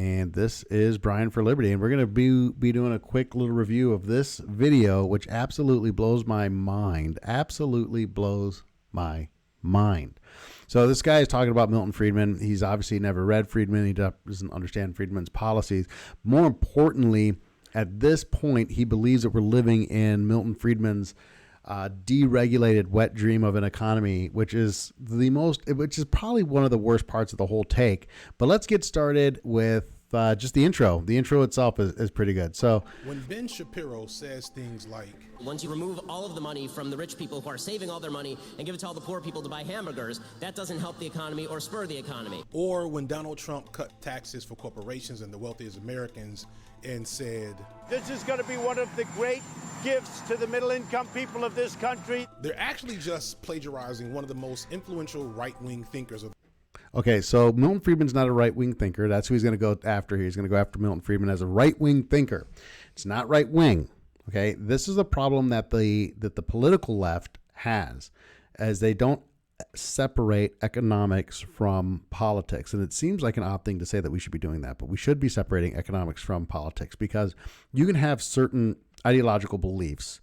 And this is Brian for Liberty, and we're going to be doing a quick little review of this video, which absolutely blows my mind. Absolutely blows my mind. So this guy is talking about Milton Friedman. He's obviously never read Friedman. He doesn't understand Friedman's policies. More importantly, at this point, he believes that we're living in Milton Friedman's deregulated wet dream of an economy, which is probably one of the worst parts of the whole take. But let's get started with just the intro. The intro itself is pretty good. So when Ben Shapiro says things like, once you remove all of the money from the rich people who are saving all their money and give it to all the poor people to buy hamburgers, that doesn't help the economy or spur the economy. Or when Donald Trump cut taxes for corporations and the wealthiest Americans and said, this is going to be one of the great gifts to the middle-income people of this country. They're actually just plagiarizing one of the most influential right-wing thinkers of. Okay, so Milton Friedman's not a right-wing thinker. That's who he's going to go after. He's going to go after Milton Friedman as a right-wing thinker. It's not right-wing. Okay, this is a problem that the political left has, as they don't separate economics from politics. And it seems like an odd thing to say that we should be doing that, but we should be separating economics from politics, because you can have certain ideological beliefs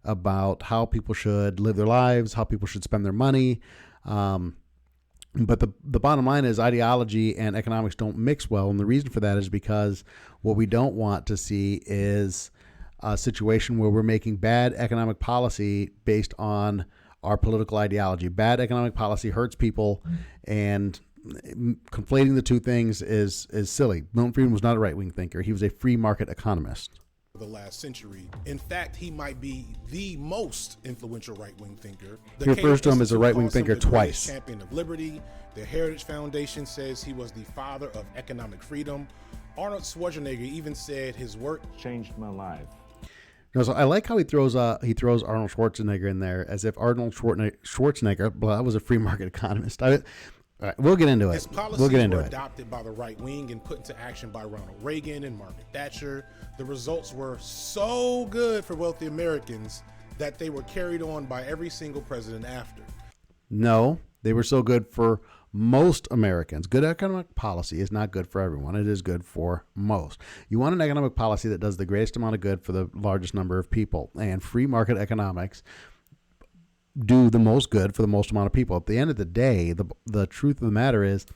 about how people should live their lives, how people should spend their money. But the bottom line is ideology and economics don't mix well. And the reason for that is because what we don't want to see is a situation where we're making bad economic policy based on our political ideology. Bad economic policy hurts people, and conflating the two things is silly. Milton Friedman was not a right-wing thinker. He was a free market economist. The last century. In fact, he might be the most influential right-wing thinker. He refers to him as a right-wing thinker twice. Champion of liberty. The Heritage Foundation says he was the father of economic freedom. Arnold Schwarzenegger even said his work changed my life. No, so I like how he throws Arnold Schwarzenegger in there, as if Arnold Schwarzenegger, well, that was a free market economist. All right, we'll get into it. His policies were adopted by the right wing and put into action by Ronald Reagan and Margaret Thatcher. The results were so good for wealthy Americans that they were carried on by every single president after. No, they were so good for most Americans. Good economic policy is not good for everyone. It is good for most. You want an economic policy that does the greatest amount of good for the largest number of people. And free market economics do the most good for the most amount of people. At the end of the day, the truth of the matter is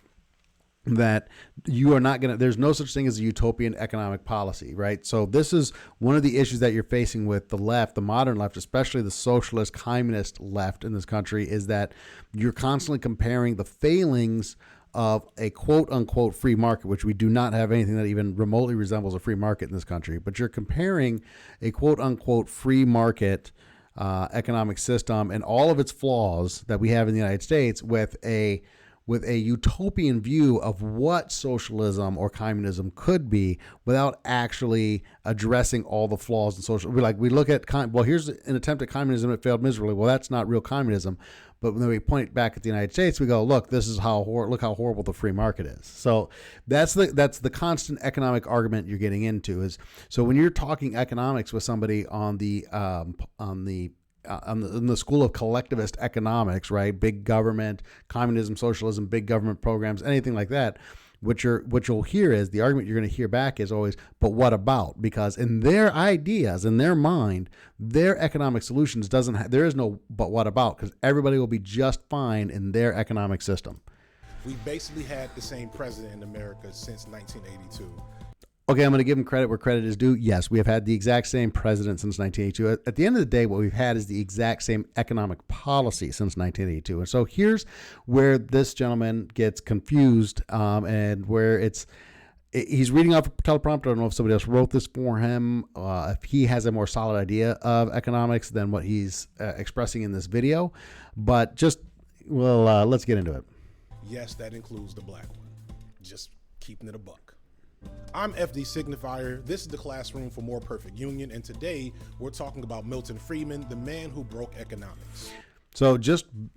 that you are not going to, there's no such thing as a utopian economic policy, right? So this is one of the issues that you're facing with the left, the modern left, especially the socialist, communist left in this country, is that you're constantly comparing the failings of a quote unquote free market, which we do not have anything that even remotely resembles a free market in this country, but you're comparing a quote unquote free market economic system and all of its flaws that we have in the United States with a utopian view of what socialism or communism could be, without actually addressing all the flaws in social. We look at, well, here's an attempt at communism that failed miserably. Well, that's not real communism. But when we point back at the United States, we go, look, this is look how horrible the free market is. So that's the constant economic argument you're getting into. Is so when you're talking economics with somebody in the school of collectivist economics, right? Big government, communism, socialism, big government programs, anything like that. What you'll hear is the argument you're going to hear back is always, but what about? Because in their ideas, in their mind, their economic solutions there is no but what about, because everybody will be just fine in their economic system. We basically had the same president in America since 1982. Okay, I'm going to give him credit where credit is due. Yes, we have had the exact same president since 1982. At the end of the day, what we've had is the exact same economic policy since 1982. And so here's where this gentleman gets confused, and where he's reading off a teleprompter. I don't know if somebody else wrote this for him, if he has a more solid idea of economics than what he's expressing in this video. But let's get into it. Yes, that includes the black one. Just keeping it a buck. I'm FD Signifier. This is the Classroom for More Perfect Union, and today we're talking about Milton Friedman, the man who broke economics. So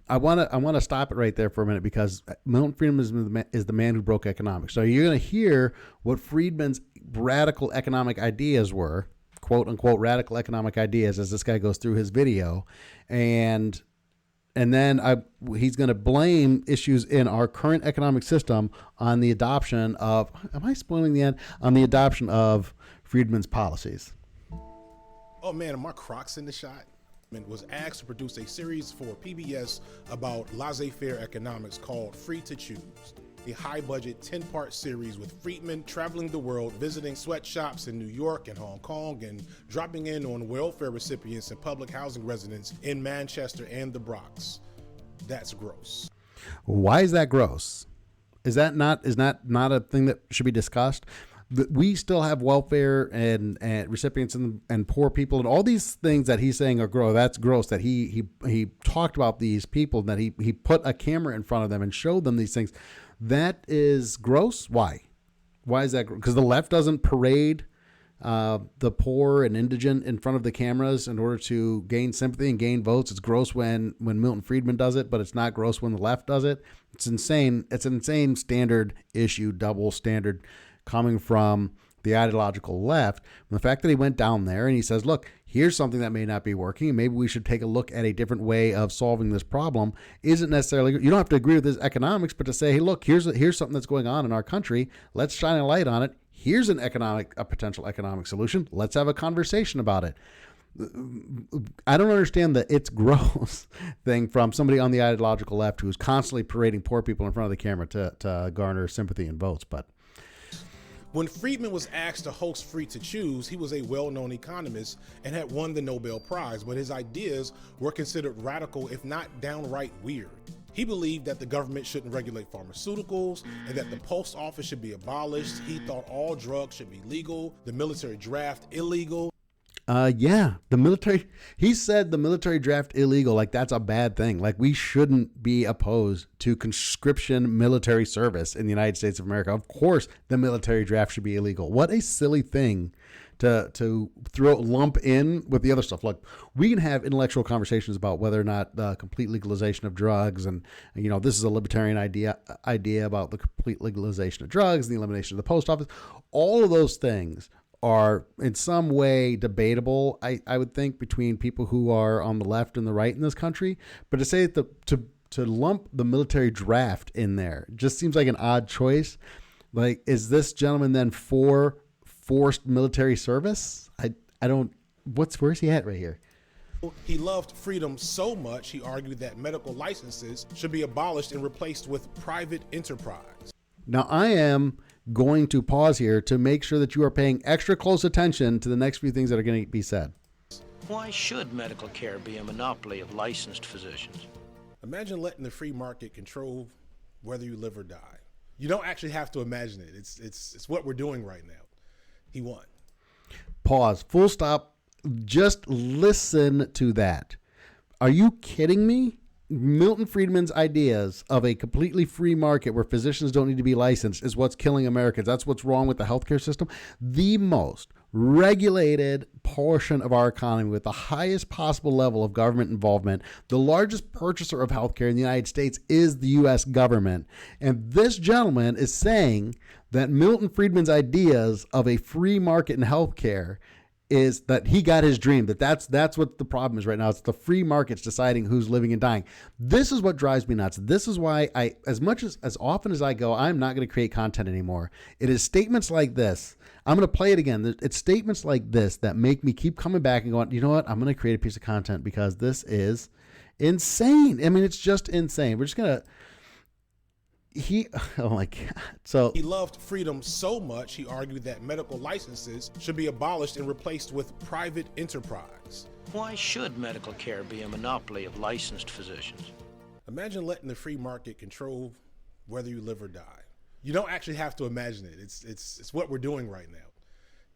I want to stop it right there for a minute, because Milton Friedman is the man who broke economics. So you're going to hear what Friedman's radical economic ideas were, quote unquote radical economic ideas, as this guy goes through his video, and And then he's going to blame issues in our current economic system on the adoption of, am I spoiling the end? On the adoption of Friedman's policies. Oh man, are my Crocs in the shot? Was asked to produce a series for PBS about laissez-faire economics called Free to Choose, a high-budget 10-part series with Friedman traveling the world, visiting sweatshops in New York and Hong Kong, and dropping in on welfare recipients and public housing residents in Manchester and the Bronx. That's gross. Why is that gross? Is that not a thing that should be discussed? We still have welfare and recipients and poor people and all these things that he's saying are gross. That's gross that he talked about these people, that he put a camera in front of them and showed them these things. That is gross. Why is that? Because the left doesn't parade the poor and indigent in front of the cameras in order to gain sympathy and gain votes. It's gross when Milton Friedman does it, but it's not gross when the left does it. It's insane. It's an insane standard issue, double standard coming from the ideological left. And the fact that he went down there and he says, look, here's something that may not be working, and maybe we should take a look at a different way of solving this problem, isn't necessarily, you don't have to agree with his economics, but to say, hey, look, here's something that's going on in our country. Let's shine a light on it. Here's a potential economic solution. Let's have a conversation about it. I don't understand the it's gross thing from somebody on the ideological left who's constantly parading poor people in front of the camera to garner sympathy and votes. But when Friedman was asked to host Free to Choose, he was a well-known economist and had won the Nobel Prize, but his ideas were considered radical, if not downright weird. He believed that the government shouldn't regulate pharmaceuticals and that the post office should be abolished. He thought all drugs should be legal, the military draft illegal. The military, he said the military draft illegal, like that's a bad thing. Like we shouldn't be opposed to conscription military service in the United States of America. Of course, the military draft should be illegal. What a silly thing to lump in with the other stuff. Look, we can have intellectual conversations about whether or not the complete legalization of drugs, and this is a libertarian idea about the complete legalization of drugs and the elimination of the post office. All of those things are in some way debatable, I would think, between people who are on the left and the right in this country. But to say that to lump the military draft in there just seems like an odd choice. Like, is this gentleman then for forced military service? I don't. Where's he at right here? He loved freedom so much, he argued that medical licenses should be abolished and replaced with private enterprise. Now, I am going to pause here to make sure that you are paying extra close attention to the next few things that are going to be said. Why should medical care be a monopoly of licensed physicians? Imagine letting the free market control whether you live or die. You don't actually have to imagine it. It's what we're doing right now. He won. Pause. Full stop. Just listen to that. Are you kidding me? Milton Friedman's ideas of a completely free market where physicians don't need to be licensed is what's killing Americans. That's what's wrong with the healthcare system. The most regulated portion of our economy with the highest possible level of government involvement, the largest purchaser of healthcare in the United States is the U.S. government. And this gentleman is saying that Milton Friedman's ideas of a free market in healthcare is that he got his dream, that's what the problem is right now. It's the free markets deciding who's living and dying. This is what drives me nuts. This is why as often as I go, I'm not going to create content anymore. It is statements like this. I'm going to play it again. It's statements like this that make me keep coming back and going, you know what? I'm going to create a piece of content because this is insane. I mean, it's just insane. We're just going to, oh my God. So he loved freedom so much, he argued that medical licenses should be abolished and replaced with private enterprise. Why should medical care be a monopoly of licensed physicians? Imagine letting the free market control whether you live or die. You don't actually have to imagine it. It's what we're doing right now.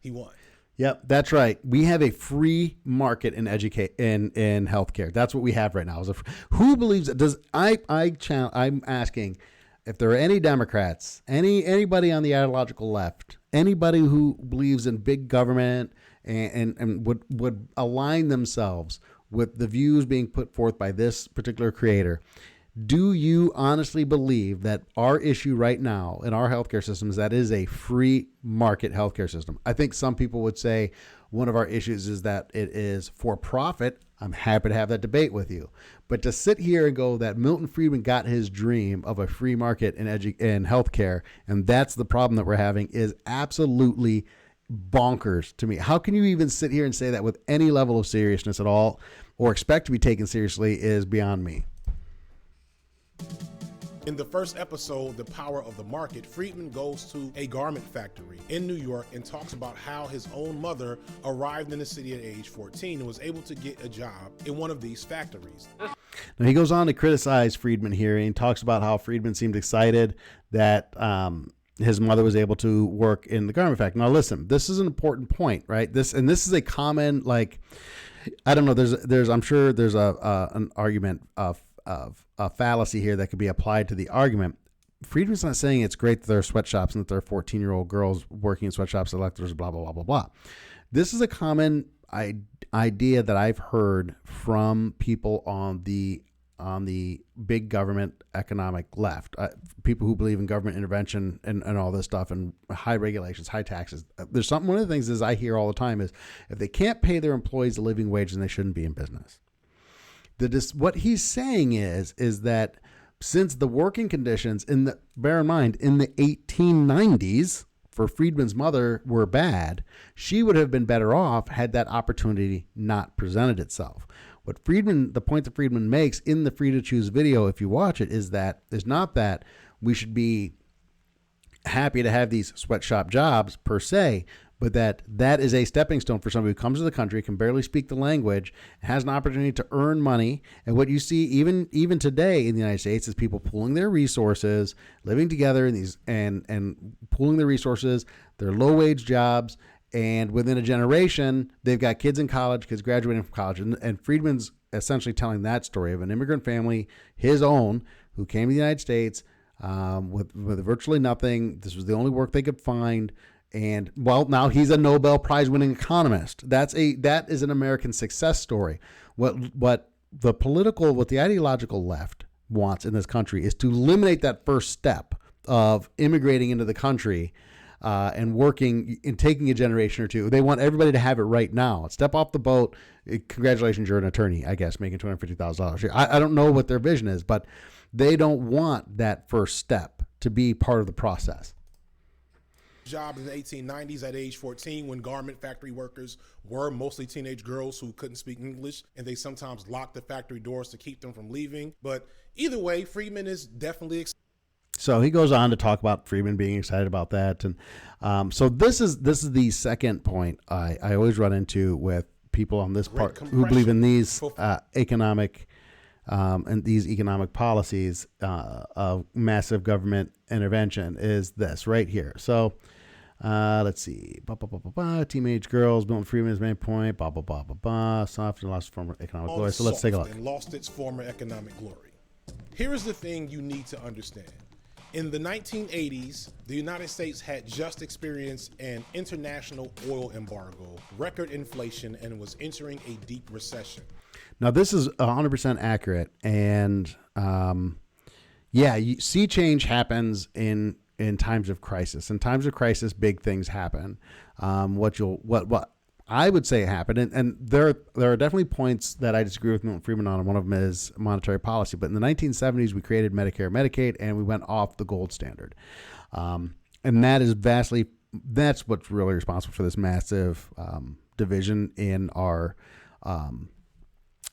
He won. Yep, that's right. We have a free market in in healthcare. That's what we have right now. Who believes it? I'm asking, if there are any Democrats, anybody on the ideological left, anybody who believes in big government and would align themselves with the views being put forth by this particular creator, do you honestly believe that our issue right now in our healthcare system is that it is a free market healthcare system? I think some people would say one of our issues is that it is for profit. I'm happy to have that debate with you. But to sit here and go that Milton Friedman got his dream of a free market in healthcare, and that's the problem that we're having, is absolutely bonkers to me. How can you even sit here and say that with any level of seriousness at all, or expect to be taken seriously, is beyond me. In the first episode, The Power of the Market, Friedman goes to a garment factory in New York and talks about how his own mother arrived in the city at age 14 and was able to get a job in one of these factories. Now, he goes on to criticize Friedman here, and he talks about how Friedman seemed excited that his mother was able to work in the garment factory. Now, listen, this is an important point, right? This is a common, like, I don't know. I'm sure there's an argument of a fallacy here that could be applied to the argument. Friedman's not saying it's great that there are sweatshops and that there are 14-year-old girls working in sweatshops, electors, blah, blah, blah, blah, blah. This is a common idea that I've heard from people on the big government economic left, people who believe in government intervention and all this stuff and high regulations, high taxes. One of the things is I hear all the time is if they can't pay their employees a living wage, then they shouldn't be in business. What he's saying is that since the working conditions bear in mind, in the 1890s for Friedman's mother were bad, she would have been better off had that opportunity not presented itself. The point that Friedman makes in the Free to Choose video, if you watch it, is not that we should be happy to have these sweatshop jobs per se, but that is a stepping stone for somebody who comes to the country, can barely speak the language, has an opportunity to earn money. And what you see even today in the United States is people pooling their resources, living together in these and pooling their resources, their low wage jobs. And within a generation, they've got kids in college, kids graduating from college. And Friedman's essentially telling that story of an immigrant family, his own, who came to the United States with virtually nothing. This was the only work they could find. And well, now he's a Nobel Prize winning economist. That is an American success story. What the ideological left wants in this country is to eliminate that first step of immigrating into the country and working and taking a generation or two. They want everybody to have it right now. Step off the boat. Congratulations, you're an attorney, I guess, making $250,000. I don't know what their vision is, but they don't want that first step to be part of the process. Job in the 1890s at age 14 when garment factory workers were mostly teenage girls who couldn't speak English, and they sometimes locked the factory doors to keep them from leaving. But either way, Friedman is definitely So he goes on to talk about Friedman being excited about that. And so this is the second point I always run into with people on this part who believe in these economic and these economic policies of massive government intervention is this right here. So let's see. Teenage girls, Milton Friedman's main point, soft and lost former economic glory. So let's take a look. And lost its former economic glory. Here is the thing you need to understand. In the 1980s, the United States had just experienced an international oil embargo, record inflation, and was entering a deep recession. Now, this is 100% accurate. And sea change happens in times of crisis. In times of crisis, big things happen. What I would say happened, and there are definitely points that I disagree with Milton Friedman on, and one of them is monetary policy. But in the 1970s, we created Medicare, Medicaid, and we went off the gold standard. And that's what's really responsible for this massive division in our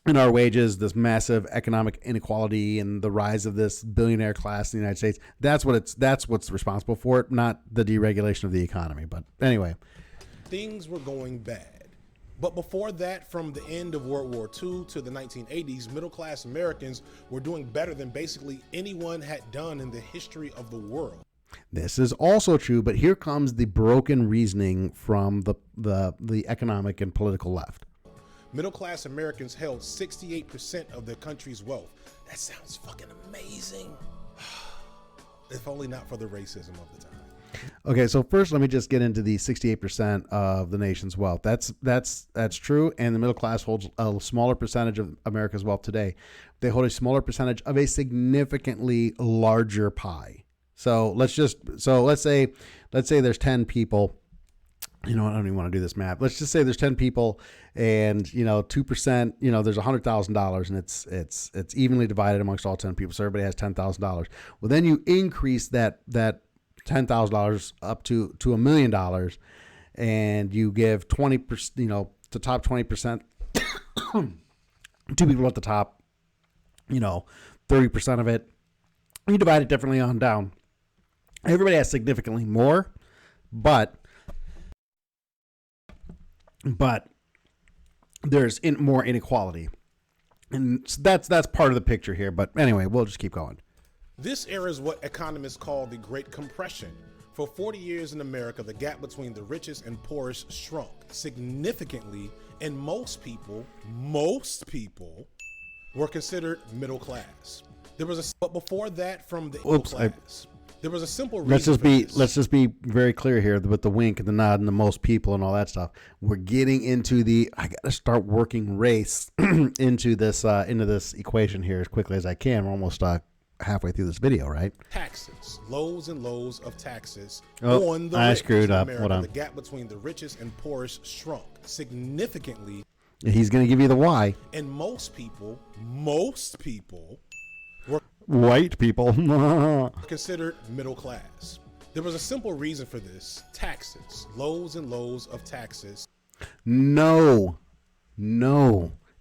wages, this massive economic inequality, and the rise of this billionaire class in the United States. That's what's responsible for it, not the deregulation of the economy. But anyway. Things were going bad. But before that, from the end of World War II to the 1980s, middle-class Americans were doing better than basically anyone had done in the history of the world. This is also true, but here comes the broken reasoning from the economic and political left. Middle-class Americans held 68% of the country's wealth. That sounds fucking amazing. If only not for the racism of the time. Okay, so first let me just get into the 68% of the nation's wealth. That's true, and the middle class holds a smaller percentage of America's wealth today. They hold a smaller percentage of a significantly larger pie. So let's say there's 10 people you know, I don't even want to do this math. Let's just say there's 10 people and, you know, 2%, you know, there's $100,000 and it's evenly divided amongst all 10 people. So everybody has $10,000. Well, then you increase that $10,000 up to $1 million and you give 20%, you know, the top 20%, two people at the top, you know, 30% of it. You divide it differently on down. Everybody has significantly more, but there's more inequality. And that's part of the picture here. But anyway, we'll just keep going. This era is what economists call the Great Compression. For 40 years in America, the gap between the richest and poorest shrunk significantly, and most people were considered middle class. But before that, from the equal class, there was a simple reason. Let's just be very clear here with the wink and the nod and the most people and all that stuff. We're getting into I got to start working race into this equation here as quickly as I can. We're almost halfway through this video, right? Taxes, lows and lows of taxes on the I screwed up. America, Hold on. The gap between the richest and poorest shrunk significantly. He's going to give you the why. And most people were white people considered middle class. There was a simple reason for this: taxes, lows and lows of taxes. No.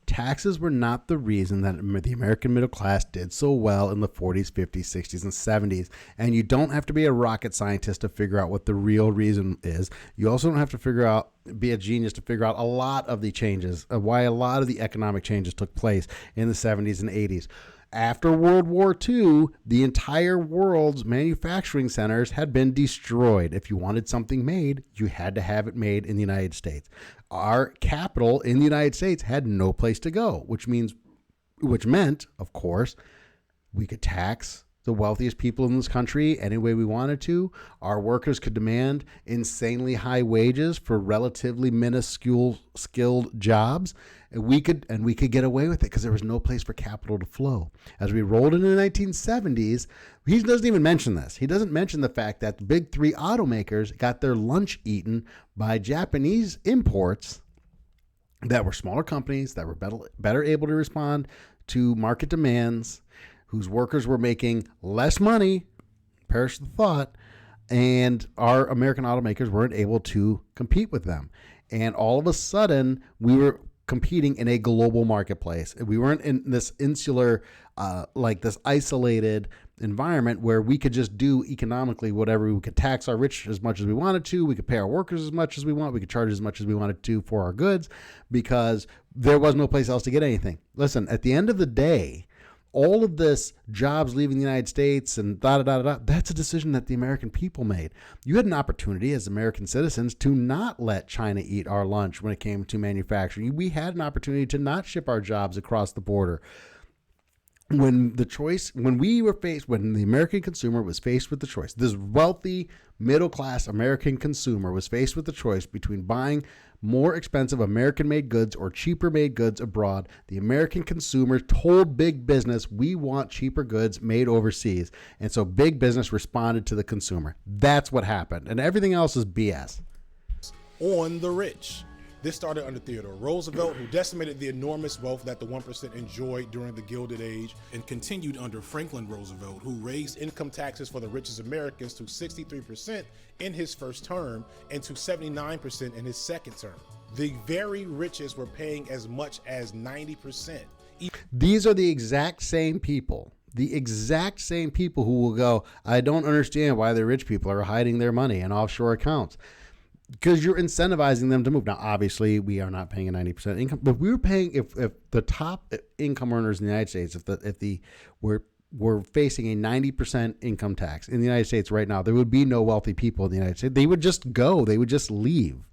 Taxes were not the reason that the American middle class did so well in the 40s, 50s, 60s, and 70s. And you don't have to be a rocket scientist to figure out what the real reason is. You also don't have to be a genius to figure out a lot of the changes, why a lot of the economic changes took place in the 70s and 80s. After World War II, the entire world's manufacturing centers had been destroyed. If you wanted something made, you had to have it made in the United States. Our capital in the United States had no place to go, which meant, of course, we could tax the wealthiest people in this country any way we wanted to. Our workers could demand insanely high wages for relatively minuscule skilled jobs. And we could get away with it because there was no place for capital to flow. As we rolled into the 1970s, he doesn't even mention this. He doesn't mention the fact that the big three automakers got their lunch eaten by Japanese imports that were smaller companies that were better able to respond to market demands, whose workers were making less money, perish the thought, and our American automakers weren't able to compete with them. And all of a sudden, we were competing in a global marketplace. We weren't in this insular, this isolated environment where we could just do economically whatever. We could tax our rich as much as we wanted to. We could pay our workers as much as we want. We could charge as much as we wanted to for our goods because there was no place else to get anything. Listen, at the end of the day, all of this jobs leaving the United States and that's a decision that the American people made. You had an opportunity as American citizens to not let China eat our lunch when it came to manufacturing. We had an opportunity to not ship our jobs across the border. When the American consumer was faced with the choice, this wealthy middle-class American consumer was faced with the choice between buying more expensive American-made goods or cheaper-made goods abroad, the American consumer told big business, we want cheaper goods made overseas. And so big business responded to the consumer. That's what happened. And everything else is BS. On the rich. This started under Theodore Roosevelt, who decimated the enormous wealth that the 1% enjoyed during the Gilded Age, and continued under Franklin Roosevelt, who raised income taxes for the richest Americans to 63% in his first term and to 79% in his second term. The very richest were paying as much as 90%. These are the exact same people who will go, I don't understand why the rich people are hiding their money in offshore accounts. Because you're incentivizing them to move. Now, obviously, we are not paying a 90% income, but we were paying if the top income earners in the United States, we're facing a 90% income tax in the United States right now, there would be no wealthy people in the United States. They would just go. They would just leave.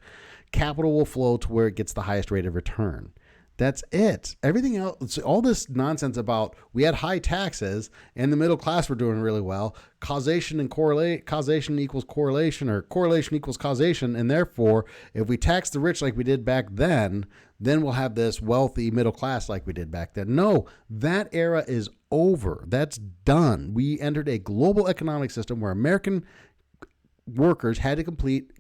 Capital will flow to where it gets the highest rate of return. That's it. Everything else, all this nonsense about we had high taxes and the middle class were doing really well. Causation equals correlation, or correlation equals causation. And therefore, if we tax the rich like we did back then we'll have this wealthy middle class like we did back then. No, that era is over. That's done. We entered a global economic system where American workers had to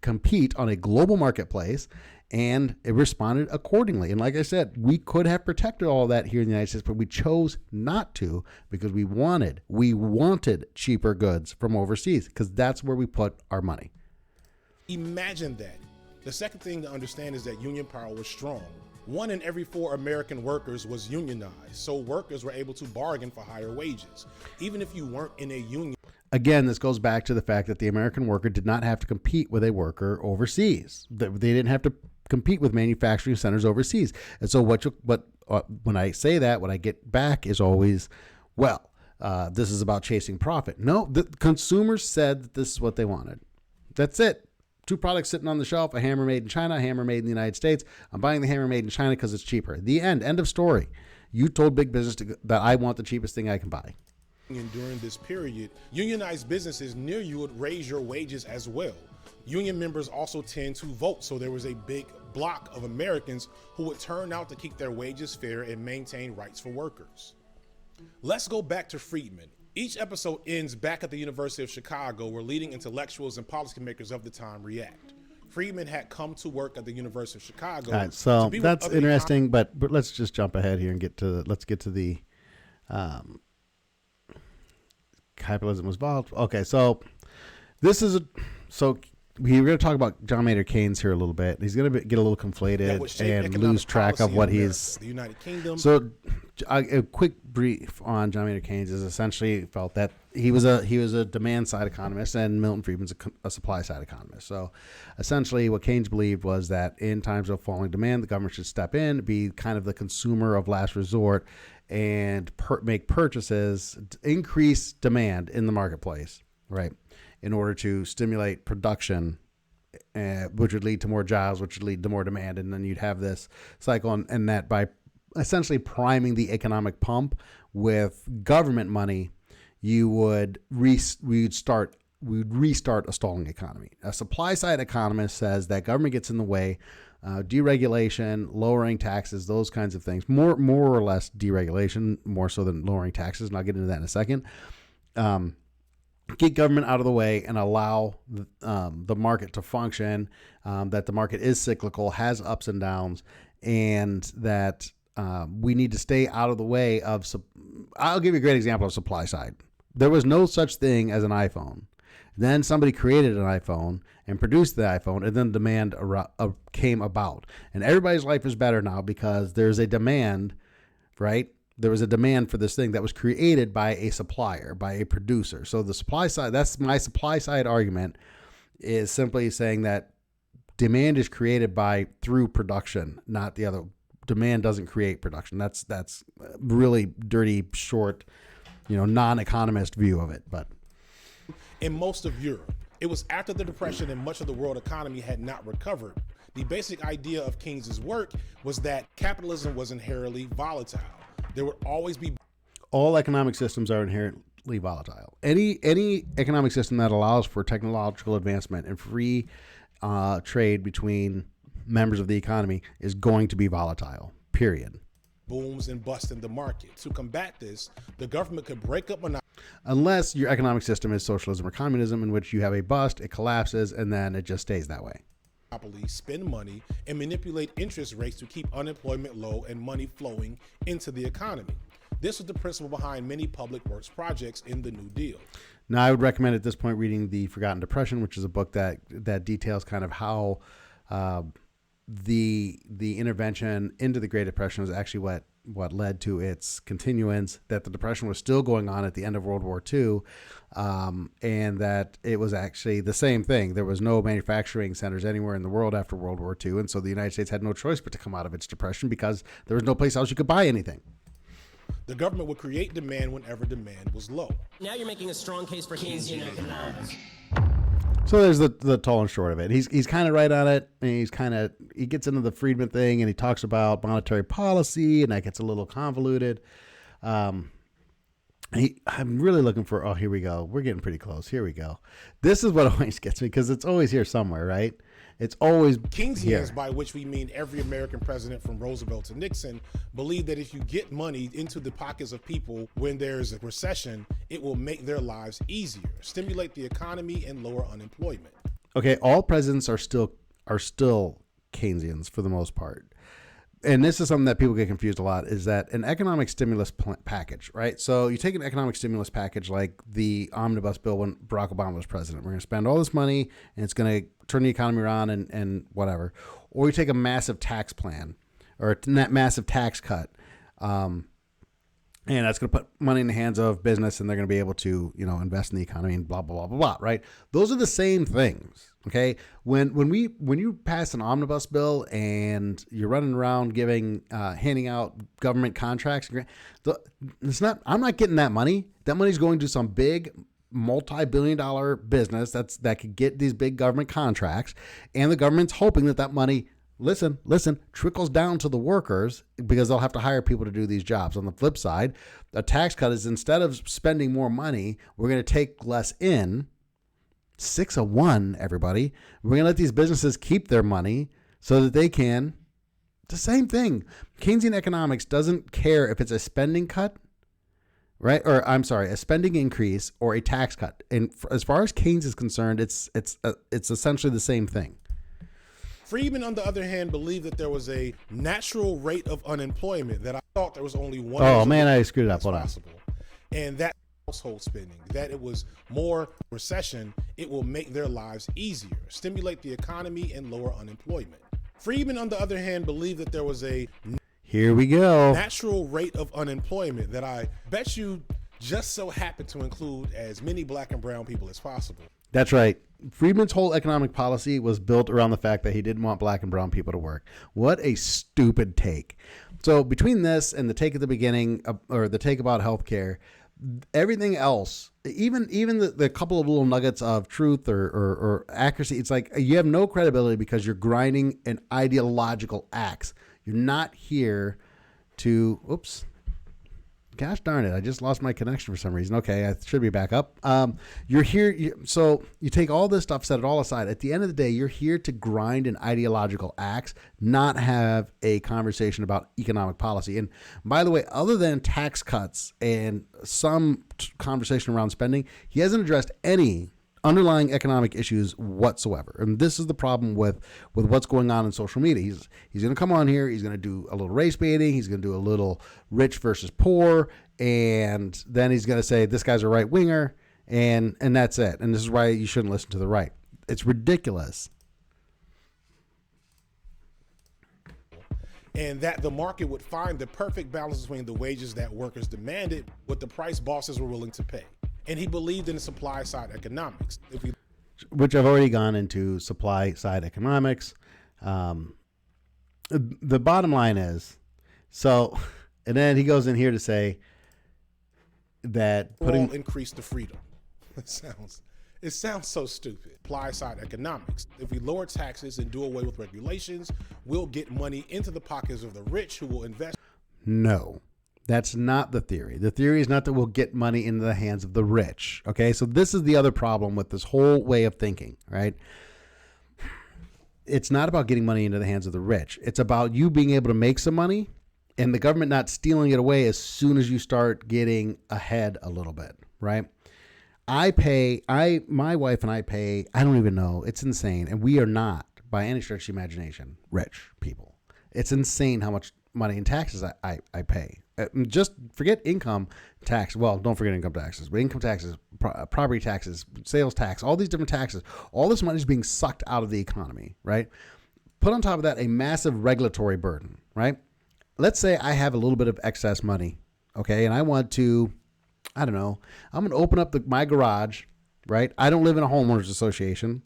compete on a global marketplace, and it responded accordingly. And like I said, we could have protected all of that here in the United States, but we chose not to because we wanted cheaper goods from overseas because that's where we put our money. Imagine that. The second thing to understand is that union power was strong. 1 in every 4 American workers was unionized, so workers were able to bargain for higher wages, even if you weren't in a union. Again, this goes back to the fact that the American worker did not have to compete with a worker overseas. They didn't have to compete with manufacturing centers overseas. And so when I say that, what I get back is always, this is about chasing profit. No, the consumers said that this is what they wanted. That's it. 2 products sitting on the shelf, a hammer made in China, a hammer made in the United States. I'm buying the hammer made in China because it's cheaper. The end of story. You told big business that I want the cheapest thing I can buy. During this period, unionized businesses near you would raise your wages as well. Union members also tend to vote, so there was a big block of Americans who would turn out to keep their wages fair and maintain rights for workers. Let's go back to Friedman. Each episode ends back at the University of Chicago, where leading intellectuals and policymakers of the time react. Friedman had come to work at the University of Chicago. All right, so that's interesting, but let's just jump ahead here and get to the capitalism was volatile. Okay, so we're going to talk about John Maynard Keynes here a little bit. He's going to get a little conflated and lose track of what he's. The United Kingdom. So, a quick brief on John Maynard Keynes is essentially felt that he was a demand side economist, and Milton Friedman's a supply side economist. So, essentially, what Keynes believed was that in times of falling demand, the government should step in, be kind of the consumer of last resort, and make purchases, increase demand in the marketplace, right? In order to stimulate production, which would lead to more jobs, which would lead to more demand. And then you'd have this cycle, and that by essentially priming the economic pump with government money, you would restart a stalling economy. A supply side economist says that government gets in the way, deregulation, lowering taxes, those kinds of things, more or less deregulation, more so than lowering taxes. And I'll get into that in a second. Get government out of the way and allow the market to function, that the market is cyclical, has ups and downs, and that we need to stay out of the way of. I'll give you a great example of supply side. There was no such thing as an iPhone. Then somebody created an iPhone and produced the iPhone, and then demand came about. And everybody's life is better now because there's a demand, right? There was a demand for this thing that was created by a supplier, by a producer. So the supply side, that's my supply side argument, is simply saying that demand is created through production, not the other. Demand doesn't create production. That's really dirty, short, non-economist view of it. But in most of Europe, it was after the Depression and much of the world economy had not recovered. The basic idea of Keynes's work was that capitalism was inherently volatile. There would always be. All economic systems are inherently volatile. Any economic system that allows for technological advancement and free trade between members of the economy is going to be volatile, period. Booms and busts in the market. To combat this, the government could break up monopoly. Unless your economic system is socialism or communism, in which you have a bust, it collapses, and then it just stays that way. Spend money and manipulate interest rates to keep unemployment low and money flowing into the economy. This was the principle behind many public works projects in the New Deal. Now, I would recommend at this point reading The Forgotten Depression, which is a book that details kind of how the intervention into the Great Depression was actually what led to its continuance, that the Depression was still going on at the end of World War II, and that it was actually the same thing. There was no manufacturing centers anywhere in the world after World War II, and so the United States had no choice but to come out of its depression because there was no place else you could buy anything. The government would create demand whenever demand was low. Now you're making a strong case for Keynesian economics. So there's the tall and short of it. He's kind of right on it, and he gets into the Friedman thing, and he talks about monetary policy, and that gets a little convoluted. I'm really looking for. Oh, here we go. We're getting pretty close. Here we go. This is what always gets me because it's always here somewhere, right? It's always Keynesians, by which we mean every American president from Roosevelt to Nixon, believe that if you get money into the pockets of people when there's a recession, it will make their lives easier, stimulate the economy, and lower unemployment. Okay, all presidents are still Keynesians for the most part. And this is something that people get confused a lot, is that an economic stimulus package, right? So you take an economic stimulus package like the omnibus bill when Barack Obama was president. We're going to spend all this money and it's going to turn the economy around and whatever. Or you take a massive tax plan or a massive tax cut. And that's going to put money in the hands of business, and they're going to be able to, invest in the economy and blah, blah, blah, blah, blah, right? Those are the same things, okay? When you pass an omnibus bill and you're running around handing out government contracts, I'm not getting that money. That money's going to some big multi-billion-dollar business that could get these big government contracts, and the government's hoping that money trickles down to the workers because they'll have to hire people to do these jobs. On the flip side, a tax cut is, instead of spending more money, we're going to take less in. 6 of 1, everybody. We're going to let these businesses keep their money so that they can. The same thing. Keynesian economics doesn't care if it's a spending cut, right? Or I'm sorry, a spending increase or a tax cut. And as far as Keynes is concerned, it's essentially the same thing. Friedman, on the other hand, believed that there was a natural rate of unemployment that I thought there was only one. Oh man, I screwed up. Hold on. And that household spending, that it was more recession, it will make their lives easier, stimulate the economy and lower unemployment. Friedman, on the other hand, believed that there was a here we go natural rate of unemployment that I bet you just so happened to include as many black and brown people as possible. That's right. Friedman's whole economic policy was built around the fact that he didn't want black and brown people to work. What a stupid take. So between this and the take at the beginning, or the take about healthcare, everything else, even the couple of little nuggets of truth or accuracy, it's like you have no credibility because you're grinding an ideological axe. You're not here to, oops. Gosh darn it, I just lost my connection for some reason. Okay, I should be back up. You're here, so you take all this stuff, set it all aside. At the end of the day, you're here to grind an ideological axe, not have a conversation about economic policy. And by the way, other than tax cuts and some conversation around spending, he hasn't addressed any underlying economic issues whatsoever. And this is the problem with what's going on in social media. He's going to come on here. He's going to do a little race baiting. He's going to do a little rich versus poor. And then he's going to say, this guy's a right winger. And that's it. And this is why you shouldn't listen to the right. It's ridiculous. And that the market would find the perfect balance between the wages that workers demanded with the price bosses were willing to pay. And he believed in supply side economics. Which I've already gone into supply side economics. The bottom line is, so, and then he goes in here to say that all increase the freedom. It sounds so stupid. Supply side economics. If we lower taxes and do away with regulations, we'll get money into the pockets of the rich who will invest. No. That's not the theory. The theory is not that we'll get money into the hands of the rich. Okay, so this is the other problem with this whole way of thinking, right? It's not about getting money into the hands of the rich. It's about you being able to make some money and the government not stealing it away as soon as you start getting ahead a little bit, right? My wife and I pay, I don't even know. It's insane. And we are not, by any stretch of the imagination, rich people. It's insane how much money in taxes I pay. Just forget income tax. Well, don't forget income taxes, but income taxes, property taxes, sales tax, all these different taxes, all this money is being sucked out of the economy, right? Put on top of that a massive regulatory burden, right? Let's say I have a little bit of excess money, okay, and I want to, I don't know, I'm going to open up my garage, right? I don't live in a homeowners association.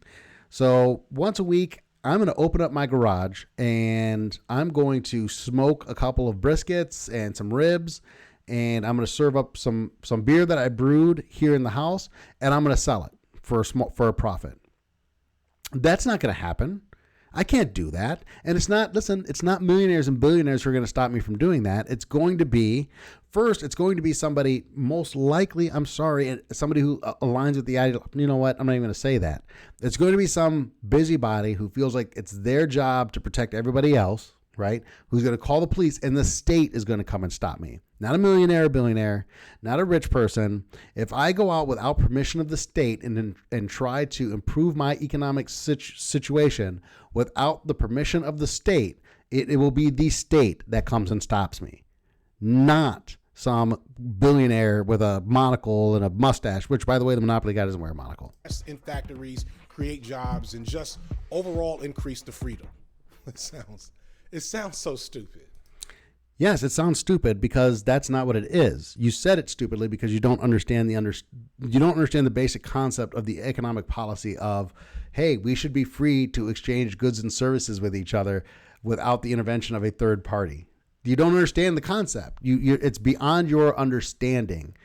So once a week, I'm going to open up my garage and I'm going to smoke a couple of briskets and some ribs, and I'm going to serve up some beer that I brewed here in the house, and I'm going to sell it for a profit. That's not going to happen. I can't do that. And it's not millionaires and billionaires who are going to stop me from doing that. It's going to be somebody, most likely, somebody who aligns with the idea. You know what? I'm not even going to say that. It's going to be some busybody who feels like it's their job to protect everybody else, right? Who's going to call the police, and the state is going to come and stop me. Not a millionaire or billionaire, not a rich person. If I go out without permission of the state and try to improve my economic situation without the permission of the state, it will be the state that comes and stops me, not some billionaire with a monocle and a mustache, which, by the way, the monopoly guy doesn't wear a monocle. In factories, create jobs, and just overall increase the freedom. It sounds so stupid. Yes, it sounds stupid because that's not what it is. You said it stupidly because you don't understand the basic concept of the economic policy of, hey, we should be free to exchange goods and services with each other without the intervention of a third party. You don't understand the concept. It's beyond your understanding.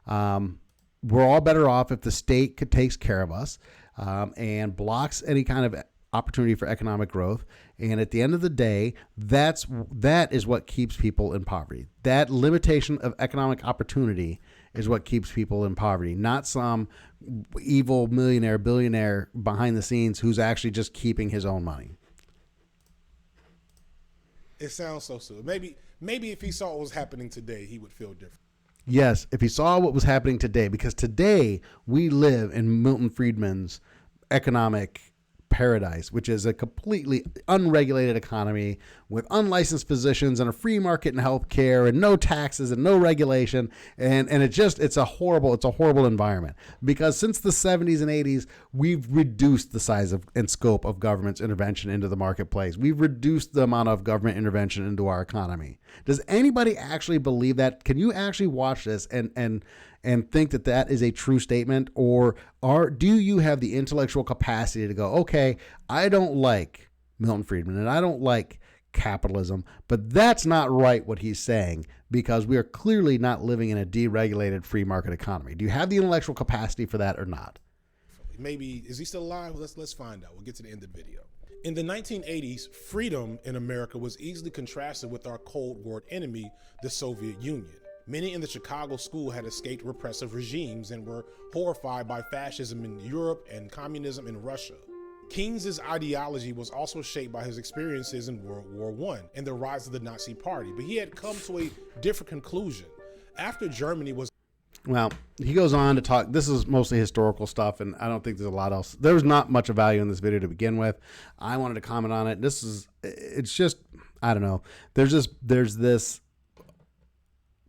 We're all better off if the state takes care of us and blocks any kind of opportunity for economic growth. And at the end of the day, that is what keeps people in poverty. That limitation of economic opportunity is what keeps people in poverty, not some evil millionaire, billionaire behind the scenes who's actually just keeping his own money. It sounds so stupid. Maybe if he saw what was happening today, he would feel different. Yes, if he saw what was happening today, because today we live in Milton Friedman's economic paradise, which is a completely unregulated economy with unlicensed physicians and a free market in healthcare and no taxes and no regulation. And it's a horrible environment, because since the 70s and 80s, we've reduced the size and scope of government's intervention into the marketplace. We've reduced the amount of government intervention into our economy. Does anybody actually believe that? Can you actually watch this and think that is a true statement? Or do you have the intellectual capacity to go, okay, I don't like Milton Friedman and I don't like capitalism, but that's not right what he's saying, because we are clearly not living in a deregulated free market economy. Do you have the intellectual capacity for that or not? Maybe, is he still alive? Let's find out. We'll get to the end of the video. In the 1980s, freedom in America was easily contrasted with our Cold War enemy, the Soviet Union. Many in the Chicago school had escaped repressive regimes and were horrified by fascism in Europe and communism in Russia. Keynes' ideology was also shaped by his experiences in World War I and the rise of the Nazi Party, but he had come to a different conclusion. After Germany was... Well, he goes on to talk. This is mostly historical stuff, and I don't think there's a lot else. There's not much of value in this video to begin with. I wanted to comment on it. It's just, I don't know. There's this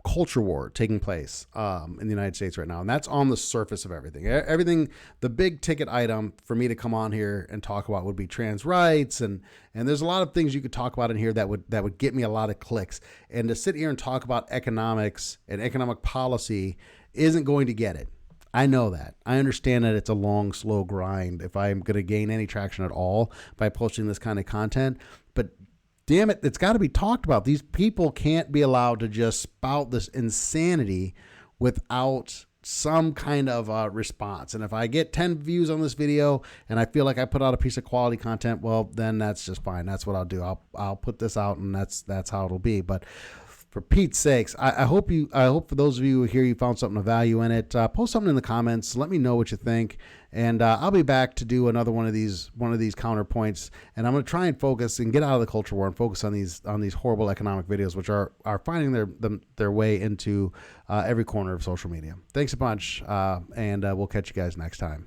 culture war taking place in the United States right now, and that's on the surface of everything. The big ticket item for me to come on here and talk about would be trans rights, and there's a lot of things you could talk about in here that would get me a lot of clicks. And to sit here and talk about economics and economic policy isn't going to get it. I know that. I understand that it's a long, slow grind if I'm going to gain any traction at all by posting this kind of content, but damn it, it's got to be talked about. These people can't be allowed to just spout this insanity without some kind of response. And if I get 10 views on this video and I feel like I put out a piece of quality content, well, then that's just fine. That's what I'll do. I'll put this out, and that's how it'll be. But for Pete's sakes, I hope for those of you who are here, you found something of value in it. Post something in the comments. Let me know what you think. And I'll be back to do another one of these counterpoints. And I'm going to try and focus and get out of the culture war and focus on these horrible economic videos, which are finding their way into every corner of social media. Thanks a bunch, and we'll catch you guys next time.